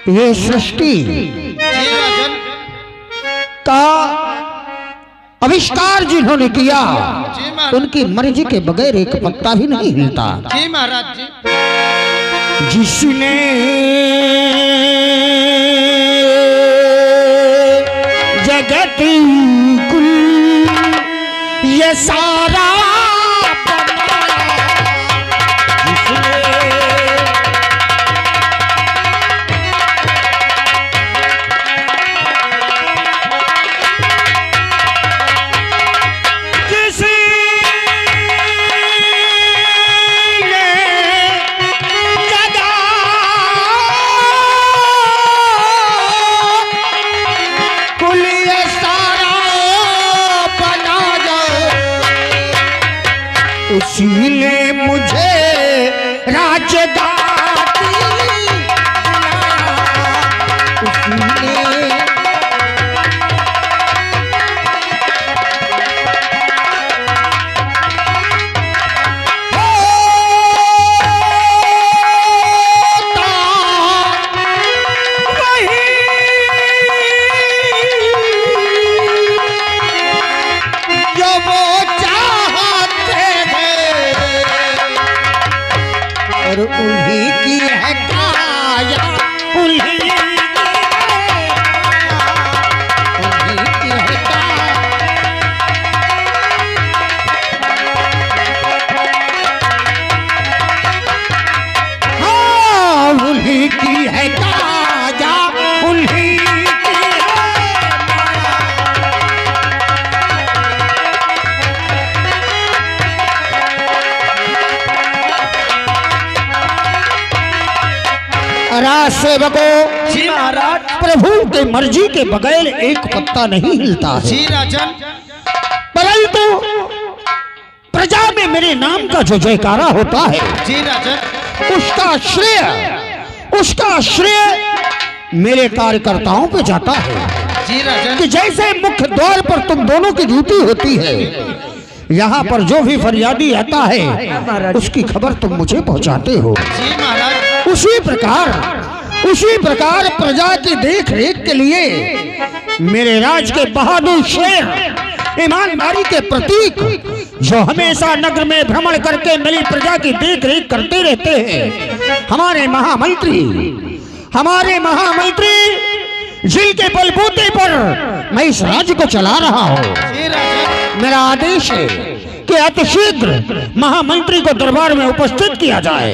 ये सृष्टि का आविष्कार जिन्होंने किया उनकी मर्जी के बगैर एक पत्ता भी नहीं हिलता। जी महाराज जी। जिसने जगत कुल ये सारा उसी ने मुझे राजगादी उन्हीं की है काया, उन्हीं की है काया। हाँ उन्हीं की है काया, उन्हीं सेवकों जी महाराज, प्रभु के मर्जी के बगैर एक पत्ता नहीं हिलता है। जी राजन। परंतु प्रजा में मेरे नाम का जो जयकारा होता है जी राजन, उसका श्रेय मेरे कार्यकर्ताओं पे जाता है। जी राजन। कि जैसे मुख्य द्वार पर तुम दोनों की ड्यूटी होती है, यहाँ पर जो भी फरियादी आता है उसकी खबर तुम मुझे पहुँचाते हो। जी महाराज। उसी प्रकार प्रजा की देख रेख के लिए मेरे राज के बहादुर शेर ईमानदारी के प्रतीक जो हमेशा नगर में भ्रमण करके मेरी प्रजा की देख रेख करते रहते हैं, हमारे महामंत्री जिनके बलबूते पर मैं इस राज्य को चला रहा हूँ। मेरा आदेश है कि अतिशीघ्र महामंत्री को दरबार में उपस्थित किया जाए।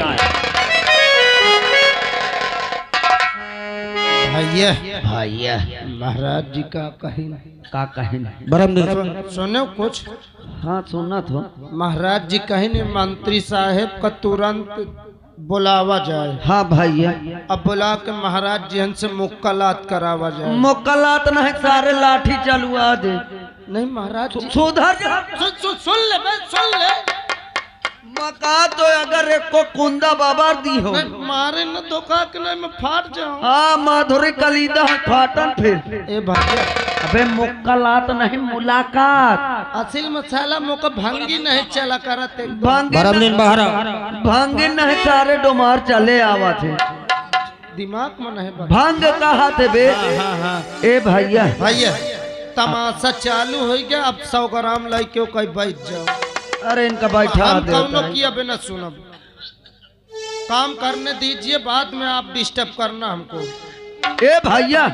भैया महाराज जी का कहीं सुनो कुछ। हाँ सुनना था। महाराज जी कहीं नहीं, मंत्री साहब का तुरंत बुलावा जाए। हाँ भैया। अब बुला के महाराज जी हमसे मुक्कलात करावा जाए। मुक्कलात नहीं, सारे लाठी चलवा दे। नहीं महाराज जी सुधर सुन ले मका तो अगर एक को कुंदा बाबा दी हो मारे न धोखा के नहीं मैं फाट जाऊं। हाँ माधुरी कलीदा फाटन फिर। ए भैया अबे मुक्कलात नहीं, मुलाकात। असल मसाला मौका भंगी नहीं चला करते। भंगी नहीं, सारे डोमार चले आवा थे। दिमाग में नहीं भंग कहा थे बे। हाँ। ए भैया तमाशा चालू हो गया। अब 100 ग्राम लाई क्यों कहीं बैठ जाओ। अरे इनका बैठा हम कौनो किया बिना सुनब। काम करने दीजिए, बाद में आप डिस्टर्ब करना हमको। ए भैया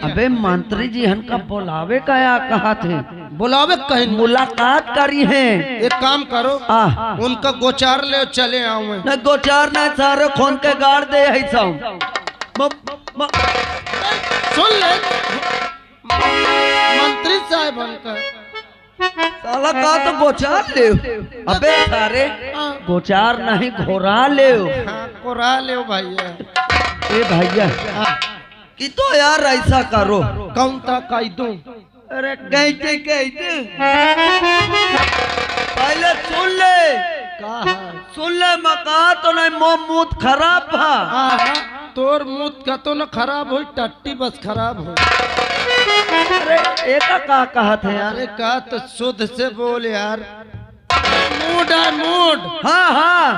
अबे मंत्री जी हनका बुलावे कया कहा थे? बुलावे कहीं मुलाकात करी है। एक काम करो, उनका गोचार ले चले आऊँ। न गोचार न, सारे खून के गाड़ दे है सब। सुन ले मंत्री साहब उनका साला का तो गोचार ले। अबे सारे गोचार नहीं, घोरा ले। घोरा ले भैया। ए भैया कि तो यार ऐसा करो। कौन था कह दूं? अरे कहते पहले सुन ले मका तो नहीं, मुंह खराब था। तोर मुंह का तो न खराब हो, टट्टी बस खराब हो। अरे एका का कहा थे यार? अरे का तो शुद्ध से बोल यार। मूड है मूड। हाँ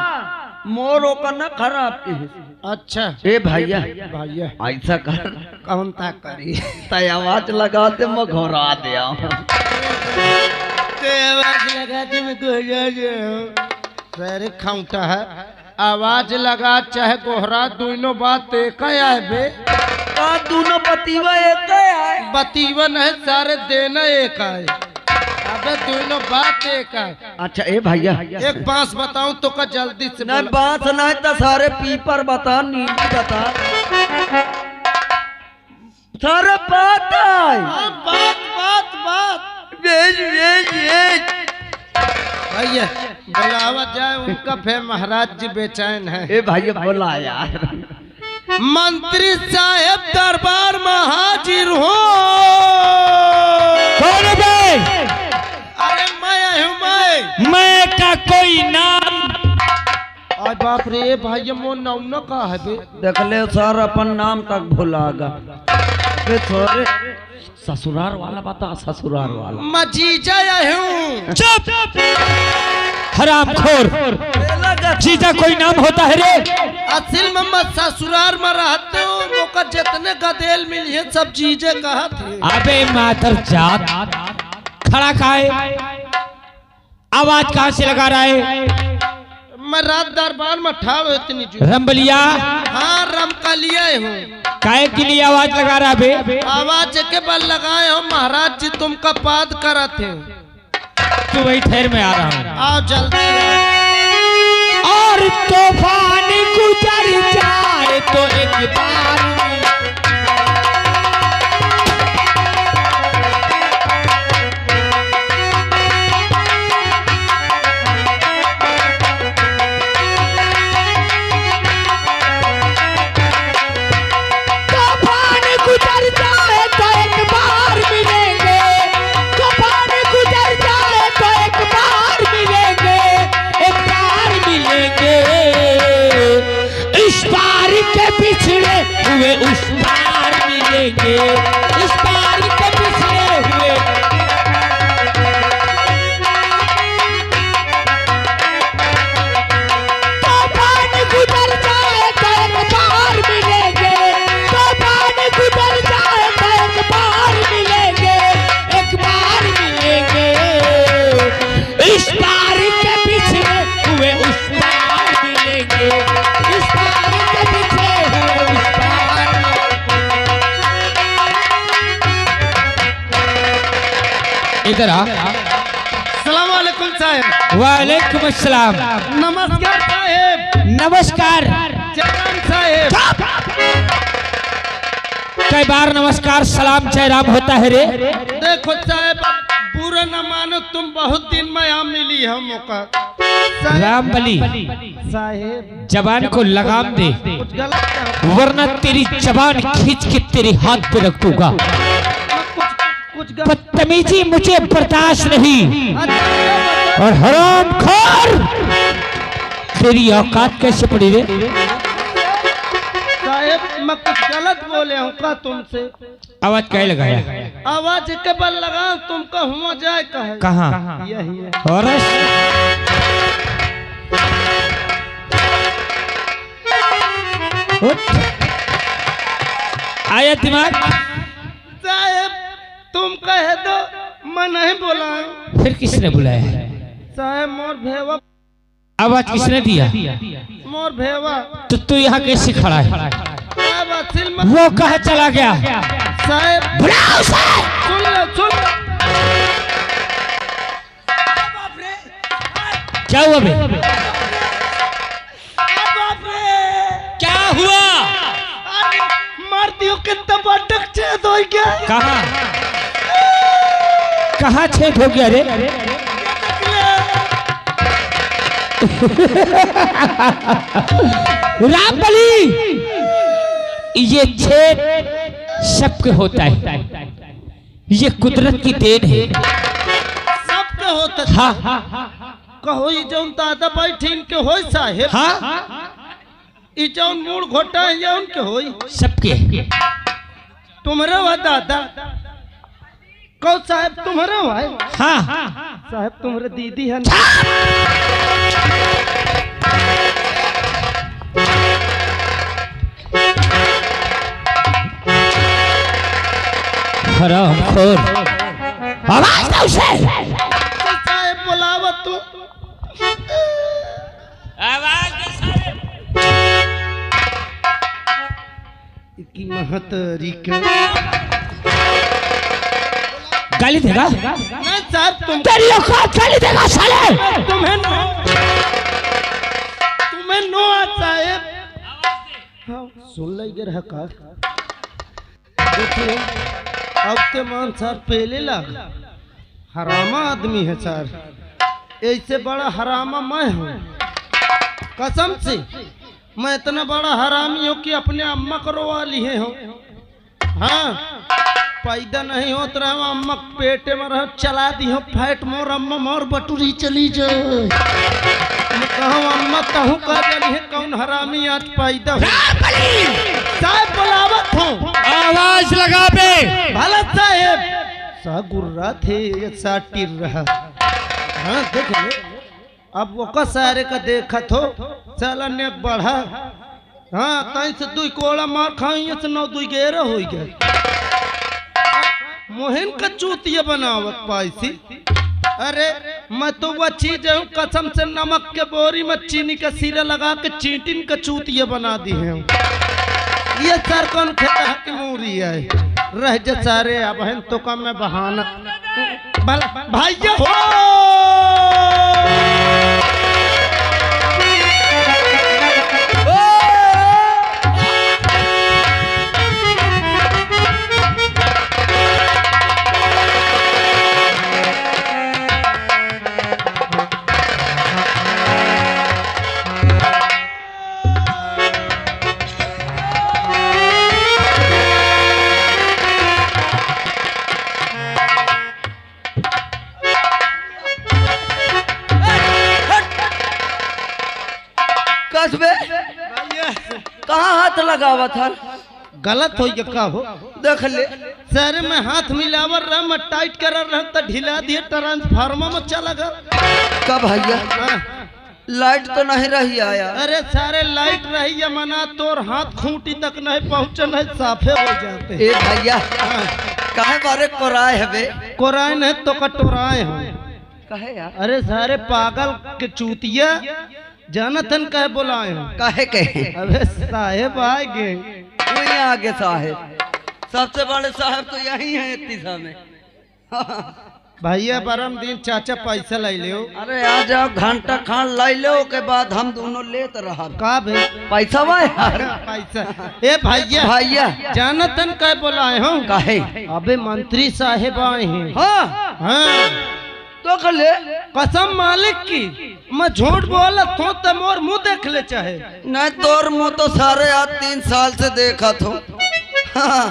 मोर ओकर न खराब के है। अच्छा ए भैया भैया ऐसा कर कौन ता करी तय आवाज लगा दे मैं घोरा दे आवाज लगा दे मैं सर खाऊंता है आवाज लगा चाहे गोहरा दोनों बात एक है बे का दोनों बतीवा एक है बतीवन है सारे देना एक है अबे दोनों बात एक है। अच्छा ए भैया एक बांस बताऊं तो का जल्दी से नहीं बात नहीं तो सारे पीपर बता नींबू बता सारे बात है बात बात बात बेच बेच बेच भैया बुलावा जाए उनका फिर महाराज जी बेचैन है। ए भैया बोला यार मंत्री साहब दरबार में हाजिर हो। कौन बे? अरे मैं का कोई नाम? अरे बाप रे भैया मो नौना का है बे देख ले सर अपन नाम तक भुलागा थोड़े ससुराल वाला बता ससुराल वाला मजीजा हूँ। चुप हरामखोर जीजा कोई नाम होता है रे? असल में ससुराल में रहते हो मौका जितने गदेल मिली है सब जीजे कहा थे। अबे मातर जात खड़ा काहे आवाज कहाँ से लगा रहा है? मैं रात दरबार में ठाड़ इतनी रंबलिया हाँ रमकलिया हूँ। काहे के लिए आवाज लगा रहा बे? आवाज के बल लगाए हो महाराज जी तुमका पाद करा थे। तू वही ठहर में आ रहा हूँ आओ जल्दी और तूफान गुजर जाए तो एक बार हुए उस पार मिलेंगे इस पार के पिछले हुए तूफान गुजर जाए तो एक बार मिलेंगे तूफान गुजर जाए तो एक बार मिलेंगे एक बार मिलेंगे इस पार के पिछले हुए उस पार मिलेंगे इस पार के पिछले हुए उस इधर आ। सलाम वालेकुम साहब। वालेकुम अस्सलाम। नमस्कार साहब। नमस्कार। जयराम साहब। कई बार नमस्कार सलाम जयराम होता है रे? देखो साहब बुरा न मानो तुम बहुत दिन में यहाँ मिली है मौका। राम बली साहब जबान को लगाम दे कुछ गलत वरना तेरी जबान खींच के तेरे हाथ पे रख दूंगा। बदतमीजी मुझे बर्दाश्त नहीं और हरामखोर तेरी औकात कैसे पड़ी रे? साहब मैं कुछ गलत बोले हूँ का तुमसे? आवाज क्या लगाया? आवाज के बल लगा तुमका हुआ जाए कहे कहाँ? यही है। और आया दिमाग? साहब तुम कहे तो मैं नहीं बोला। फिर किसने बुलाया? साहब मोर भेवा। आवाज किसने दिया? मोर भेवा। तो तू यहाँ कैसे खड़ा है? साहब असल में वो कहाँ चला गया? साहब बुलाओ उसे। सुन लो सुन लो। क्या हुआ बे? क्या हुआ? मारती हो कितना बटक छेद हो गया। कहाँ कहाँ छेद हो गया रे? राम बली ये छेद सबके होता है ये कुदरत की देन है। सबके होता है। हाँ कहो ये जौन दादा बैठीन के होई साहेब। हाँ ये जौन मूड घोटा है ये उनके होई। सबके तुम्हारे हुआ दादा कौ साहब तुम्हारे हुआ है? हाँ साहब तुम्हारे दीदी है हरामखोर, आवाज दे उसे। साहेब बुलावा तू। आवाज दे साहब। इतनी महतरी के गाली देगा? नहीं साहब तुम तेरी औकात गाली देगा साले? तुम्हें नो साहेब। हाँ सुन लगे रहा का देखिए अब के मान सर पहले लगा हरामा आदमी है सर, ऐसे बड़ा हरामा मैं हूँ कसम से। मैं इतना बड़ा हरामी हूँ कि अपने अम्मा को रोवा लिए हूँ। हाँ पैदा नहीं होता रहा अम्मा पेटे में रह चला दी हो फैट मोर अम्मा मोर बटुरी चली जाए। मैं कहूँ अम्मा कहूँ कह जानी है कौन हरामी आज पैदा हो। साहब बुलावत हूँ, आवाज लगा बे। भला साहेब सा गुर्रा थे सा टिर रहा। हाँ देख ले अब वो का सारे का देखा थो चला ने बढ़ा। हाँ कहीं से दुई कोड़ा मार खाई से 9 दुई गेरा हो गया। मोहन का चूतिया बनावत पाइसी। अरे मैं तो वह चीज हूँ कसम से नमक के बोरी में चीनी का सिरा लगा के चींटिन का चूतिया बना दी है। ये सर कौन खेता की मूरी है रह जा सारे अब हैं तो कम में बहाना भाई हो। कसबे कहाँ हाथ लगावा था? गलत हो गया का हो देख ले सर में हाथ मिलावर रहा मैं टाइट कर रहा तो ढिला दिए ट्रांसफार्मर में चला गया। कब भैया हाँ। लाइट तो नहीं रही आया? अरे सारे लाइट रही है मना तोर हाथ खूंटी तक नहीं पहुँचन है साफे हो जाते। ए भैया काहे बारे कोराए है बे? कोराए नहीं तो कटोराए हैं। कहे यार? अरे सारे पागल के चूतिया जानतन कहे बुलाए हैं। काहे कहे? अबे साहेब आ गए वही आगे साहेब, सबसे बड़े साहब तो यही है इत्तीसा में। भैया परम दिन चाचा पैसा ले लियो। अरे आ जाओ घंटा खान लाई लो के बाद हम दोनों लेते रहा। का भाई पैसा वाय पैसा ए भैया भैया जानतन कहे बुलाए हो? काहे? अबे मंत्री साहेब आए हैं। हाँ हाँ तो कर ले कसम मालिक की मैं झूठ बोलत हूँ तो मोर मुंह देख ले चाहे नहीं तोर मुँह तो सारे आज 3 साल से देखा था। हाँ।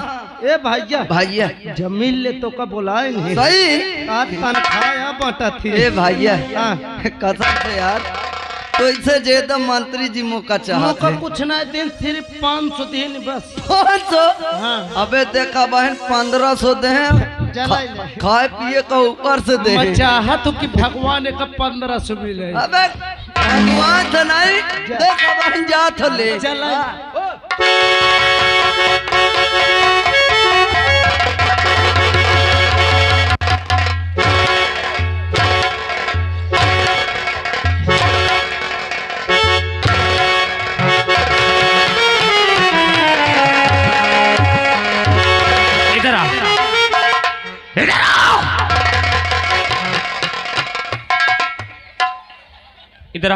ए भैया भैया जमीन ले तो का बुलाए नहीं सही आज तनख्वाह बांटा थी। ए भैया हाँ। कसम से यार तो इसे ज्यादा मंत्री जी मौका चाहते मौका हैं। कुछ ना दिन सिर्फ 500 दिन बस। 500? हाँ। अबे देखा बहन 1500 दे चला खाए पिए का ऊपर से दे। मैं चाहत हूँ कि भगवान का 1500 मिले। अबे भगवान से नहीं देखा बहन जा तो ले चला इधर आ।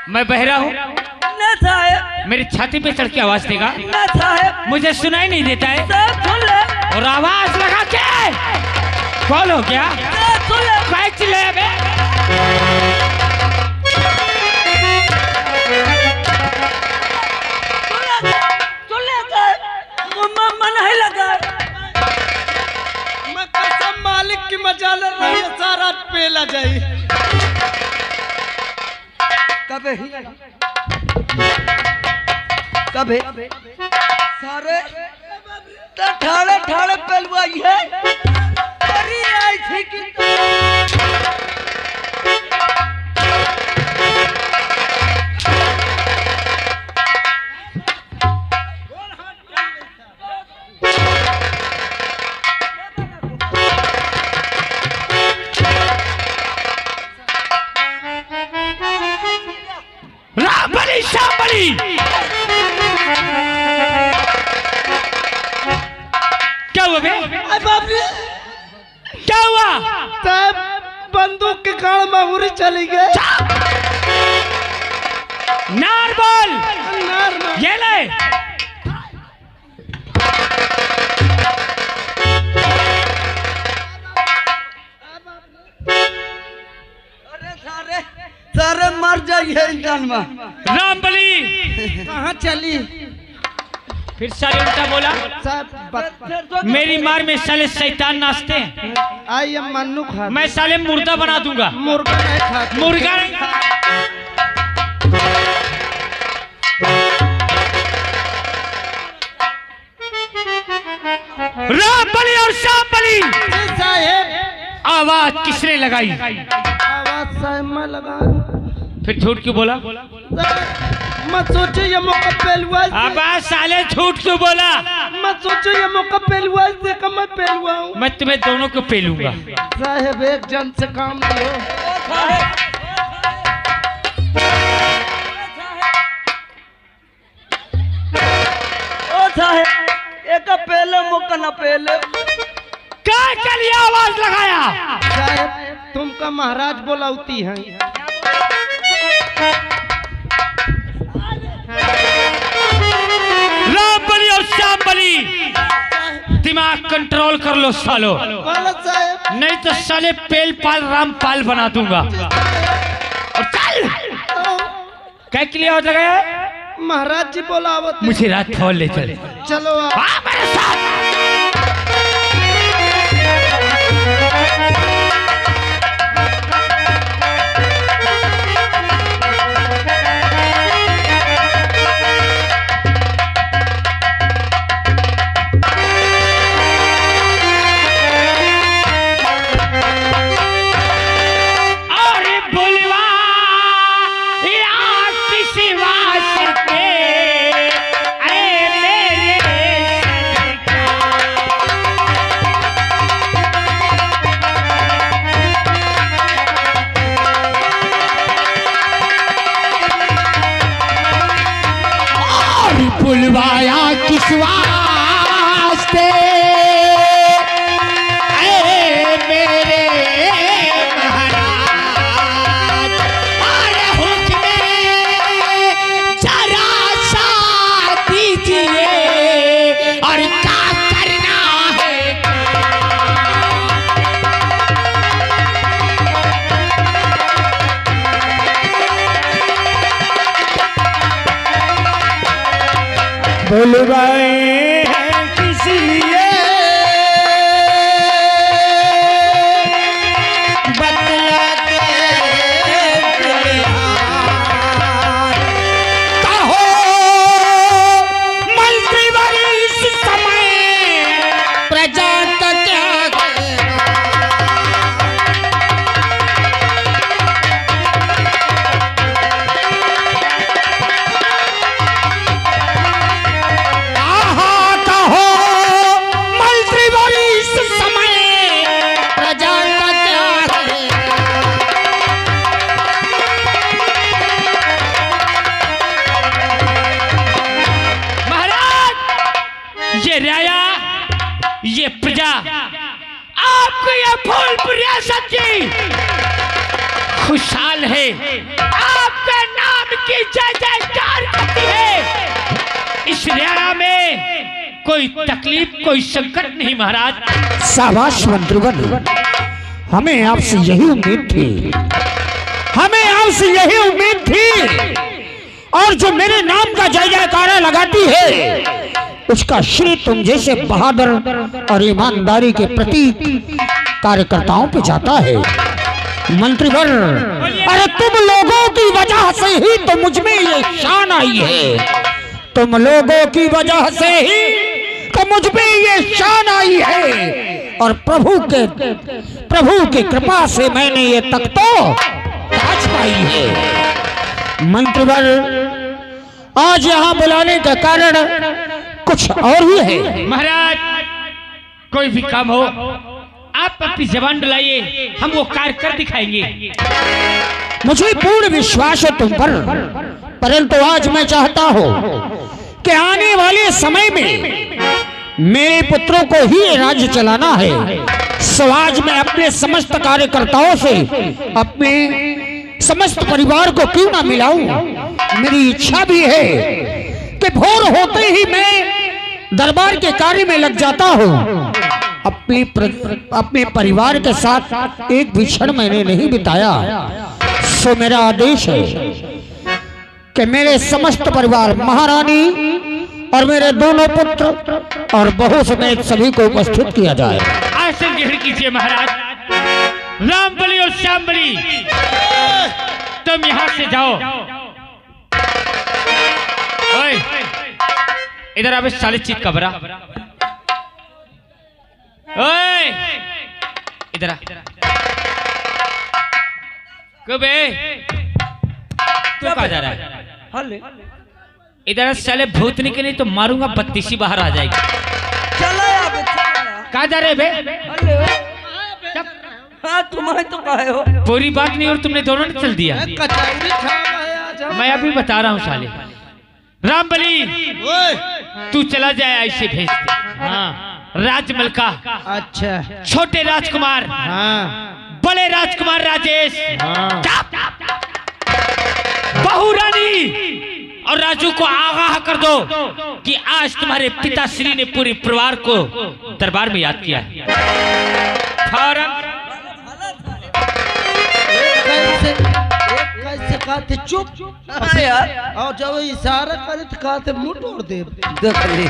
मैं बहरा हूँ ना साहेब, मेरी छाती पे चढ़ के आवाज देगा? ना साहेब, मुझे सुनाई नहीं देता है सब सुन ले और आवाज लगा के कॉल हो गया। सब सुन ले कैच ले बे। सुन ले मन है लगा। मैं कसम मालिक की मजा ले रही है सारा पेला जाए। कबे कबे सारे तो ठाड़े ठाड़े पलवाई है। अरे आई थी कि रामबली शामबली। क्या हुआ बे? अरे बाप रे, क्या हुआ? साहब बंदूक के कान मांगूरी चली गए। नार बोल। नार मार। ये ले। सारे मर जाइए इंसान में। रामबली कहाँ चली? फिर साले उल्टा बोला। साहब मेरी मार में साले शैतान नाचते हैं। आई अब मन्नू खा। मैं साले मुर्दा बना दूंगा। मुर्गा नहीं खाते। मुर्गा नहीं। रामबली और शामबली साहेब आवाज किसने लगाई? आवाज साहेब में लगा। फिर झूठ क्यों बोला? मत सोचो ये मौका पहलुआ। अब साले झूठ क्यों बोला? मत सोचो ये मौका पहलुआ से कम मैं पहलुआ हूँ। मैं तुम्हें दोनों को पेलूंगा। साहेब एक जन से काम लो। ओ साहेब एक पहले मौका न पहले क्या के लिए आवाज लगाया? साहेब तुमका महाराज बोलाउती है। रामबली और शामबली दिमाग कंट्रोल कर लो सालो, साहेब नहीं तो साले पेल पाल रामपाल बना दूंगा। और चल क्या के लिए आवाज लगाया? महाराज जी बोलावत। मुझे रात खोल ले चल। चलो आप। हाँ मेरे साथ। अरे बुलवा या किसी वास्ते अरे मेरे सदका। बुलवाया किस वास्ते ऐ मेरे महाराज, अरे हुक्म जरा सा दीजिए और क्या करना है। बुलवाए हैं किस लिए बतला के बिहार। कहो मंत्री इस समय प्रजा का क्या कहना। ये राया, ये प्रजा आपको ये फूलपुर रियासत की खुशहाल है, आपके नाम की जय जयकार करती है। इस रियाया में कोई तकलीफ कोई संकट नहीं महाराज। शाबाश मंत्रीवन, हमें आपसे यही उम्मीद थी, हमें आपसे यही उम्मीद थी। और जो मेरे नाम का जय जयकारा लगाती है उसका श्री तुम जैसे बहादुर और ईमानदारी के प्रतीक कार्यकर्ताओं पे जाता है। मंत्रीवर, अरे तुम लोगों की वजह से ही तो मुझ में ये शान आई है, तुम लोगों की वजह से ही तो मुझ में ये शान आई है। और प्रभु की कृपा से मैंने ये तख्तो ताज पाई है। मंत्रीवर, आज यहाँ बुलाने का कारण कुछ और ही है। महाराज, कोई भी काम हो आप अपनी जबान बुलाइए, हम वो कार्य कर दिखाएंगे। मुझे पूर्ण विश्वास है तुम पर, परंतु आज मैं चाहता हूं कि आने वाले समय में मेरे पुत्रों को ही राज्य चलाना है। सो आज मैं अपने समस्त कार्यकर्ताओं से अपने समस्त परिवार को क्यों ना मिलाऊं। मेरी इच्छा भी है कि भोर होते ही मैं दरबार के कार्य में लग जाता हूं। अपने परिवार के साथ एक भी क्षण मैंने नहीं बिताया। सो मेरा आदेश है कि मेरे समस्त परिवार, महारानी और मेरे दोनों पुत्र और बहू समेत सभी को उपस्थित किया जाए। आसन ग्रहण कीजिए महाराज। रामबली और श्यामबली, तुम यहाँ से जाओ। ओए, इधर आवे साले चीत कबरा। ओए, इधर आ। कबे तू कहाँ जा रहा है? हले इधर साले भूतनी के नहीं तो मारूंगा, बत्तीसी बाहर आ जाएगी। चला या बे, चला या। कहाँ जा रहे बे? हले हाँ तुम्हें तो कहे हो। पूरी बात नहीं और तुमने दोनों ने चल दिया। कचौड़ी खा गए आज हम। मैं अभी बता रहा हूँ साले। रामबली, ओए, तू चला जाए, ऐसे भेज दे। हाँ, राजमल का अच्छा, छोटे राजकुमार, हाँ बड़े राजकुमार राजेश, हाँ बहू रानी और राजू को आगाह कर दो कि आज तुम्हारे पिताश्री ने पूरे परिवार को दरबार में याद किया है। फौरन कैसे कहते चुप हाँ यार, और जब इशारा करे तो कहते मुंह तोड़ दे। देख ली।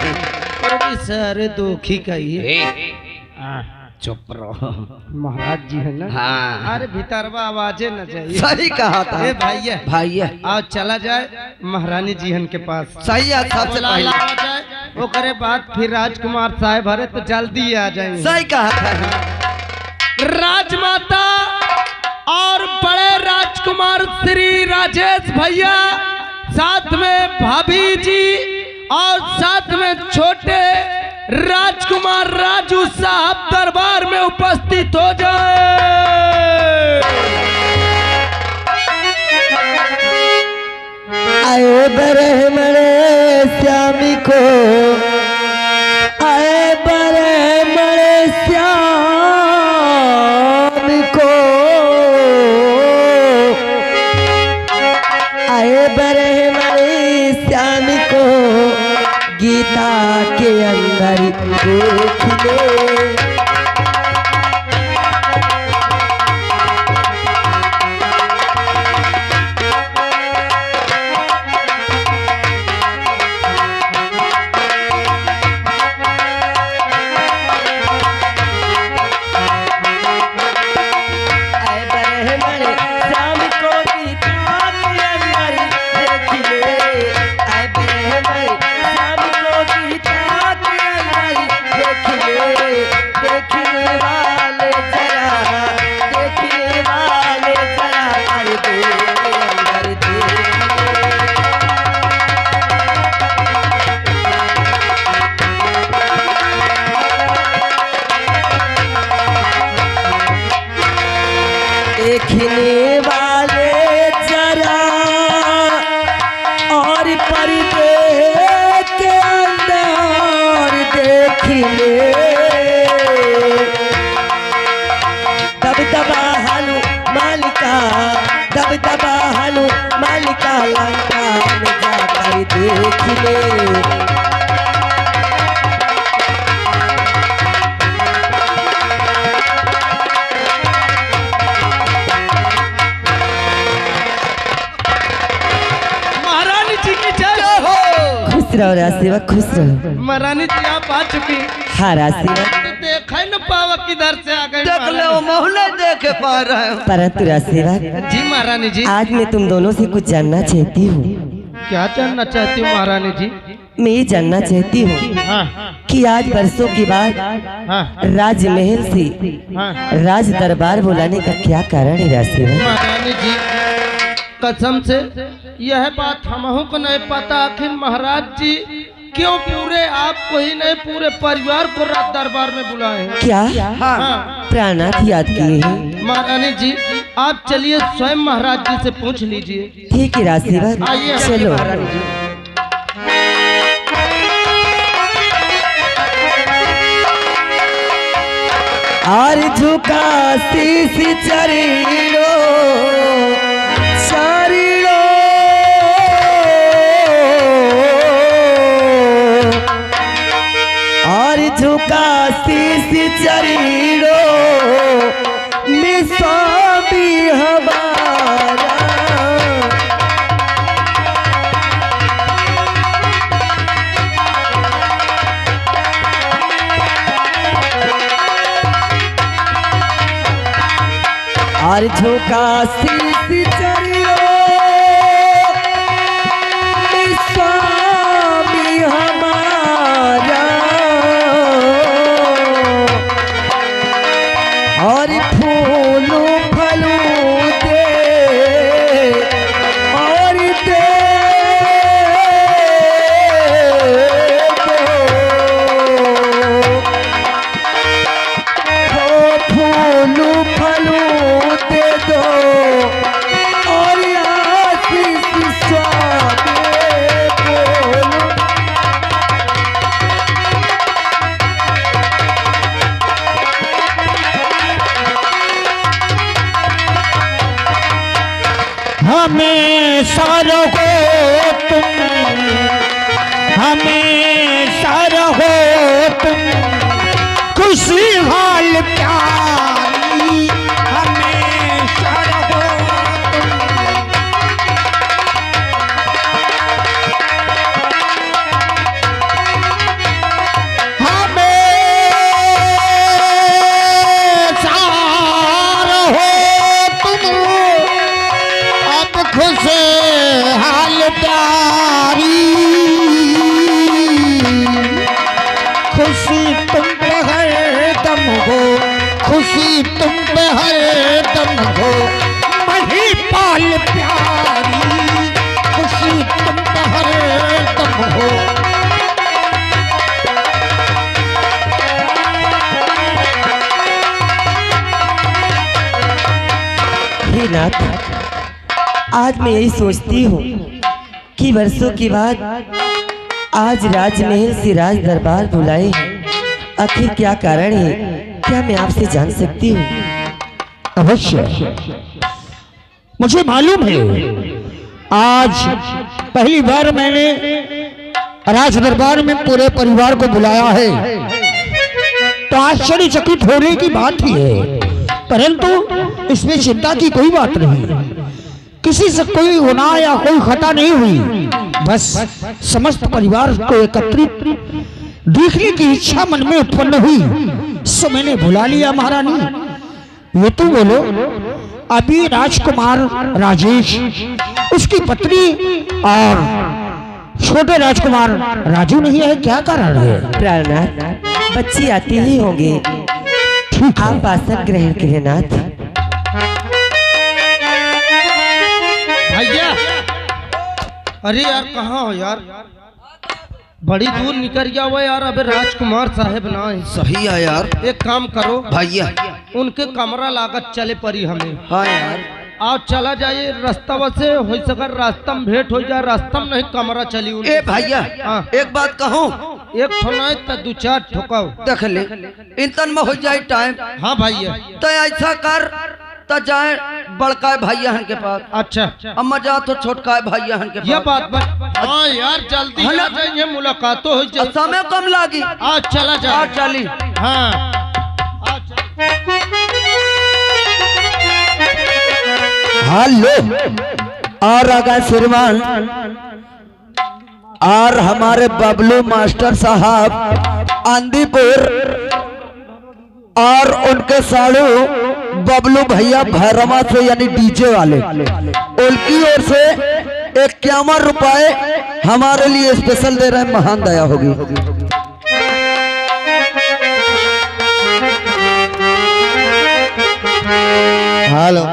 और इशारे दुखी कहिए। चुप रहो। महाराज जी है ना। हाँ अरे भीतरवा आवाजे न जाइए। सही कहा था। ए भैया भैया आओ चला जाए महारानी जी हन के पास। सही है, सबसे पहले बुला जाए, वो करे बात फिर राजकुमार साहब हरे तो जल्दी आ जाएंगे। सही कहा था। राजमाता और बड़े राजकुमार श्री राजेश भैया, साथ में भाभी जी और साथ में छोटे राजकुमार राजू साहब दरबार में उपस्थित हो जाए। आए बरे मरे श्यामी को, आए बरे मरे श्यामी को, आए बरे मरे श्यामी को, गीता के अंदर देख ले। देखने वाले जरा और पर्दे के अंदर देख ले। दबदबा हनु मालिका, दबदबा हनु मालिका, लंका में जाकर देख ले। खुश रहो राशिवा, खुश रहो। महारानी जी आप आ चुकी। हाँ राशिवा, देखा ही न पावा किधर से आ गए। देख ले, वो मोहल्ले देख पा रहे हो। परंतु राशिवा जी महारानी जी, आज मैं तुम दोनों से कुछ जानना चाहती हूँ। क्या जानना चाहती हूँ महारानी जी? मैं ये जानना चाहती हूँ हाँ कि आज बरसों के बाद हाँ राजमहल से हाँ राज दरबार बुलाने का क्या कारण है राशिवा? महारानी जी कसम से यह बात हमहू को नहीं पता। आखिर महाराज जी क्यों पूरे आपको ही नहीं पूरे परिवार को राज दरबार में बुलाए हैं? क्या हाँ प्राणनाथ याद किए हैं? महारानी जी आप चलिए स्वयं महाराज जी से पूछ लीजिए। ठीक है राजसेवक, आइए चलो। महारानी जी। आर झुका शीश चरीड़ो चरीड़ो आर झुका शीश चरीड़ो मिसा भी हमारा और झोंका शीश चरियो स्वामी हमारा और फूलों फलों दे और दे फूलों फलों दे दो और आशीष स्वामी बोलो। हमेशा रहो तुम, हमेशा रहो तुम खुशी हाल प्यारी, हमेशा रहो तुम, हमेशा रहो तुम अब खुश हाल प्यारी, खुशी तुम पे हर दम हो, खुशी तुम पे हर दम हो महिपाल प्यारी, खुशी तुम पे हर दम हो। हे नाथ, आज मैं यही सोचती हूँ कि वर्षों के बाद आज राजमहल से राज दरबार बुलाए हैं। आखिर क्या कारण है, क्या मैं आपसे जान सकती हूँ? अवश्य, मुझे मालूम है आज पहली बार मैंने राज दरबार में पूरे परिवार को बुलाया है, तो आश्चर्यचकित होने की बात ही है, परंतु इसमें चिंता की कोई बात नहीं। किसी से कोई गुनाह या कोई खता नहीं हुई, बस समस्त परिवार को एकत्रित देखने की इच्छा मन में उत्पन्न हुई, सो मैंने बुला लिया महारानी। ये तो बोलो, अभी राजकुमार राजेश, उसकी पत्नी और छोटे राजकुमार राजू नहीं है, क्या कारण है? प्राणनाथ, बच्ची आती ही होंगे, ठीक है। आप आसन ग्रहण करें नाथ। भैया अरे यार कहाँ हो यार, बड़ी दूर निकल गया हुआ यार, अबे राजकुमार साहब ना है। सही है यार। एक काम करो भैया उनके कमरा लागत चले परी हमें। हाँ यार, आप चला जाइए रास्ता से, हो सकर रास्ता में भेंट हो जाए, रास्ता में नहीं कमरा चली उनके। ए भैया हाँ। एक बात कहूँ, एक ठोना तो दो चार ठोकाओ देख ले इंतन में हो जाए टाइम। हाँ भैया तो ऐसा कर, तो जाए बड़का भैया हन के पास, अच्छा अम्मा जा तो छोटका भैया हन के ये पास। बात हाँ यार जल्दी है ना? आ जाइए, मुलाकात हो जाए। समय कम लागी, आज चला आ जाए। चली। हाँ हेलो, और आगा श्रीमान और हमारे बबलू मास्टर साहब आंदीपुर और उनके साड़ू बबलू भैया भैरमा से यानी डीजे वाले, उनकी ओर से 51 रुपए हमारे लिए स्पेशल दे रहे हैं। महान दया होगी। हेलो